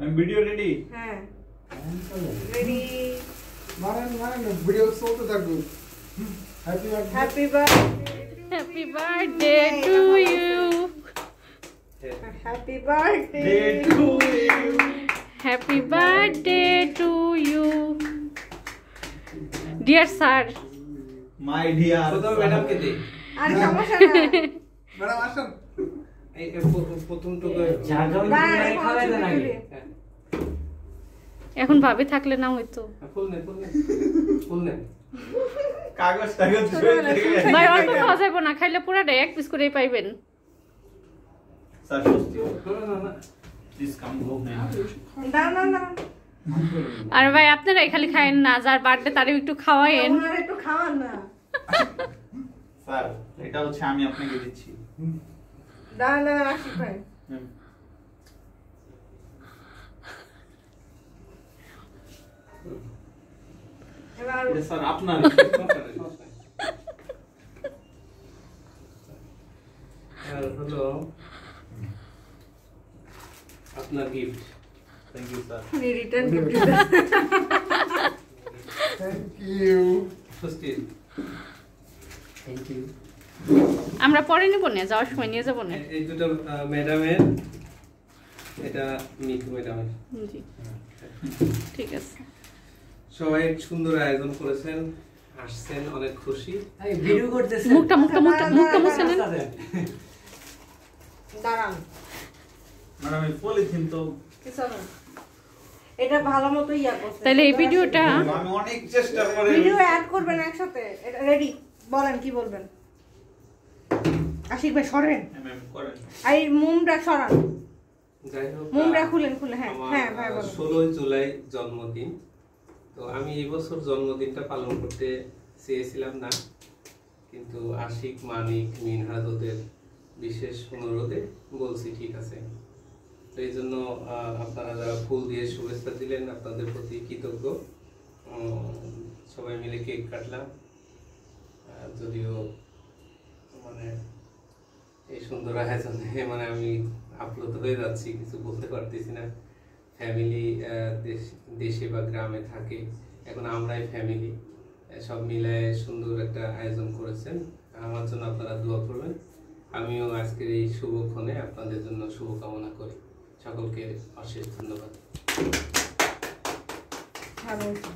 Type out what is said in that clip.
আমি video ready? হ্যাঁ ready. মারেন ভিডিও চলতে থাকবে। Happy birthday, happy birthday to you, happy birthday to you, happy birthday to you dear sir. My dear. প্রথম ম্যাডামকে দে। আর সমস্যা না ম্যাডাম আসেন। এই প্রথম টুকু এখন ভাবি থাকলে না হইতো। ফুল নে কাগজ টাগজ ভাই অল্প খাওয়া যাইব না, খাইলে পুরাটা এক পিস করেই পাইবেন। স্যার সত্যি না প্লিজ কাম গো না আর ভাই আপনারাই খালি খায়েন না, যার বার্থডে তারও একটু খাওয়ায়েন। ওনারা একটু খাওয়ান না। স্যার এটা হচ্ছে আমি আপনাকে দিচ্ছি। না আশিক ভাই এবার এটা স্যার আপনার আর হলো আপনার gift. Thank you sir. Return gift thank you. সুস্থির। Thank you. আমরা পরে নিব না, যাওয়ার সময় নিয়ে যাবো না। এই দুটো ম্যাডামের, এটা মিতু ম্যাডামের। জি ঠিক আছে। সবাই সুন্দর আয়োজন করেছেন, আসছেন, অনেক খুশি। ভিডিও করতেছে। মুখটা মুছে নেন। দাঁড়ান ম্যাডাম এই পলিথিন তো কিছু না, এটা ভালো মতো ইয়া করতে। তাহলে এই ভিডিওটা আমি অনেক চেষ্টা করে ভিডিও অ্যাড করবেন একসাথে। এটা রেডি, বলেন কি বলবেন। আশিক ভাই সরেন, এমএম করেন। আর এই মুমটা সরান, যাই হোক, মুমটা খুলেন হ্যাঁ আমার, হ্যাঁ ভাই বলেন। 16 জুলাই জন্মদিন। তো আমি এই বছর জন্মদিনটা পালন করতে চেয়েছিলাম না, কিন্তু আশিক, মানিক, মিনহাজ ওদের বিশেষ অনুরোধে বলছি ঠিক আছে। তো এই জন্য আপনারা যারা ফুল দিয়ে শুভেচ্ছা দিলেন, আপনাদের প্রতি কৃতজ্ঞ। সবাই মিলে কেক কাটলাম, যদিও মানে এই সুন্দর আয়োজনে মানে আমি আপ্লুত হয়ে যাচ্ছি, কিছু বলতে পারতেছি না। ফ্যামিলি দেশে বা গ্রামে থাকে, এখন আমরাই ফ্যামিলি, সব মিলায় সুন্দর একটা আয়োজন করেছেন। আমার জন্য আপনারা দোয়া করবেন। আমিও আজকের এই শুভক্ষণে আপনাদের জন্য শুভকামনা করি। সকলকে অশেষ ধন্যবাদ। ভালো হয়েছে।